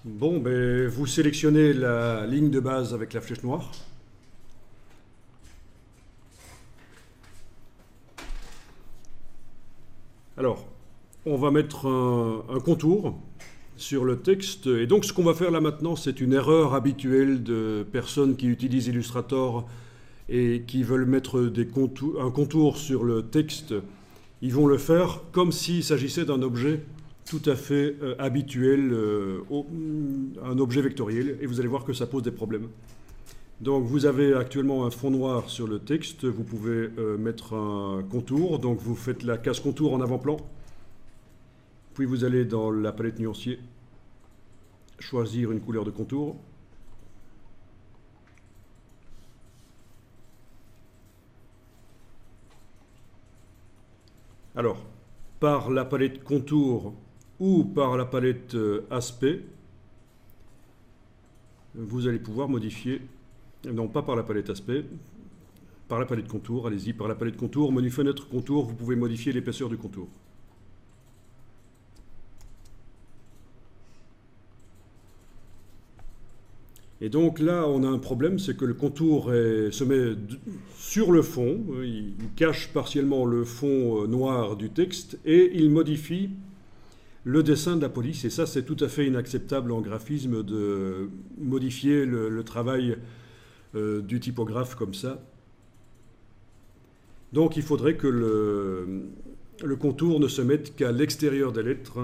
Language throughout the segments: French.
Bon, ben, vous sélectionnez la ligne de base avec la flèche noire. Alors, on va mettre un contour sur le texte. Et donc, ce qu'on va faire là maintenant, c'est une erreur habituelle de personnes qui utilisent Illustrator et qui veulent mettre un contour sur le texte. Ils vont le faire comme s'il s'agissait d'un objet tout à fait habituel, un objet vectoriel, et vous allez voir que ça pose des problèmes. Donc vous avez actuellement un fond noir sur le texte, vous pouvez mettre un contour, donc vous faites la case contour en avant-plan, puis vous allez dans la palette nuancier, choisir une couleur de contour. Alors, par la palette contour ou par la palette aspect, vous allez pouvoir modifier, non pas par la palette aspect, par la palette contour, allez-y, par la palette contour, menu fenêtre contour, vous pouvez modifier l'épaisseur du contour. Et donc là, on a un problème, c'est que le contour se met sur le fond, il cache partiellement le fond noir du texte et il modifie le dessin de la police. Et ça, c'est tout à fait inacceptable en graphisme de modifier le travail du typographe comme ça. Donc il faudrait que le contour ne se mette qu'à l'extérieur des lettres.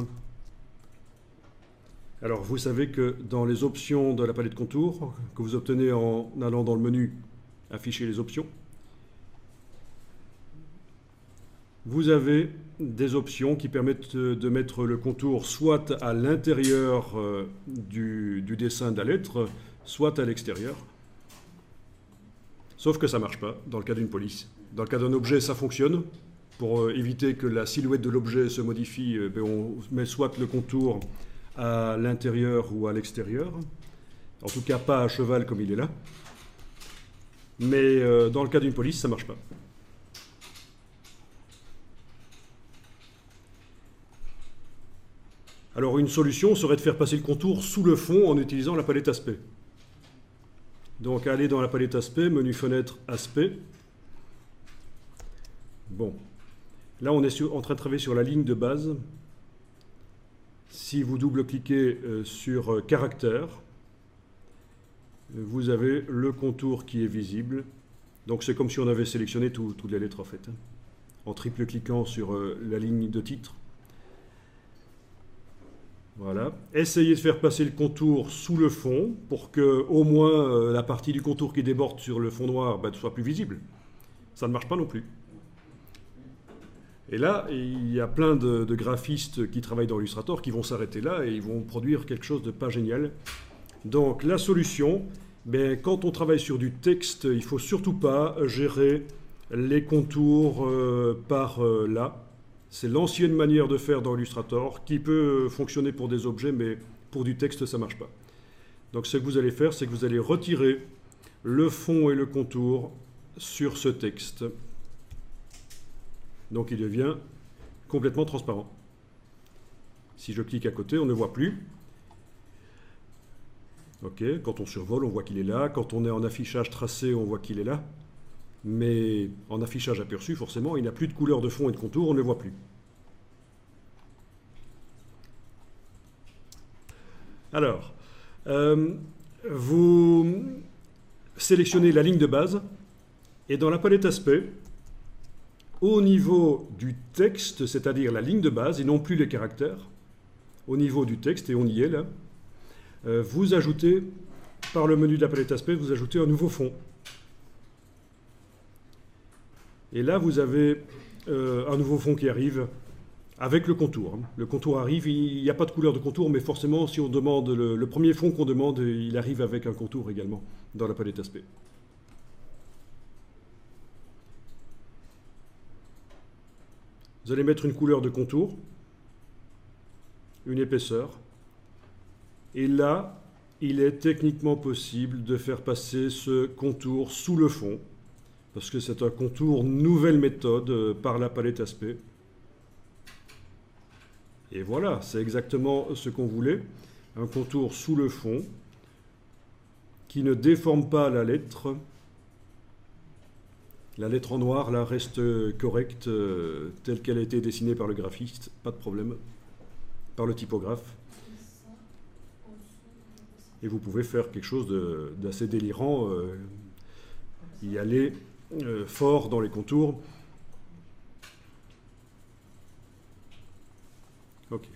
Alors, vous savez que dans les options de la palette contour, que vous obtenez en allant dans le menu « Afficher les options », vous avez des options qui permettent de mettre le contour soit à l'intérieur du dessin de la lettre, soit à l'extérieur. Sauf que ça ne marche pas dans le cas d'une police. Dans le cas d'un objet, ça fonctionne. Pour éviter que la silhouette de l'objet se modifie, on met soit le contour à l'intérieur ou à l'extérieur. En tout cas, pas à cheval comme il est là. Mais dans le cas d'une police, ça ne marche pas. Alors une solution serait de faire passer le contour sous le fond en utilisant la palette aspect. Donc aller dans la palette aspect, menu fenêtre aspect. Bon, là on est en train de travailler sur la ligne de base. Si vous double-cliquez sur caractère, vous avez le contour qui est visible. Donc c'est comme si on avait sélectionné toutes les lettres en fait. En triple-cliquant sur la ligne de titre. Voilà. Essayez de faire passer le contour sous le fond pour que au moins la partie du contour qui déborde sur le fond noir soit plus visible. Ça ne marche pas non plus. Et là, il y a plein de graphistes qui travaillent dans Illustrator qui vont s'arrêter là et ils vont produire quelque chose de pas génial. Donc la solution, quand on travaille sur du texte, il ne faut surtout pas gérer les contours par là. C'est l'ancienne manière de faire dans Illustrator qui peut fonctionner pour des objets, mais pour du texte, ça ne marche pas. Donc ce que vous allez faire, c'est que vous allez retirer le fond et le contour sur ce texte. Donc il devient complètement transparent. Si je clique à côté, on ne voit plus. Ok, quand on survole, on voit qu'il est là. Quand on est en affichage tracé, on voit qu'il est là. Mais en affichage aperçu, forcément, il n'a plus de couleur de fond et de contour, on ne le voit plus. Alors, vous sélectionnez la ligne de base et dans la palette aspect, au niveau du texte, c'est-à-dire la ligne de base et non plus les caractères, au niveau du texte, et on y est là, vous ajoutez, par le menu de la palette aspect, vous ajoutez un nouveau fond. Et là, vous avez un nouveau fond qui arrive avec le contour. Le contour arrive, il n'y a pas de couleur de contour, mais forcément, si on demande le premier fond qu'on demande, il arrive avec un contour également dans la palette aspect. Vous allez mettre une couleur de contour, une épaisseur, et là, il est techniquement possible de faire passer ce contour sous le fond, parce que c'est un contour nouvelle méthode par la palette aspect. Et voilà, c'est exactement ce qu'on voulait. un contour sous le fond qui ne déforme pas la lettre. La lettre en noir, là, reste correcte, telle qu'elle a été dessinée par le graphiste, pas de problème, par le typographe. Et vous pouvez faire quelque chose d'assez délirant, y aller fort dans les contours. Ok.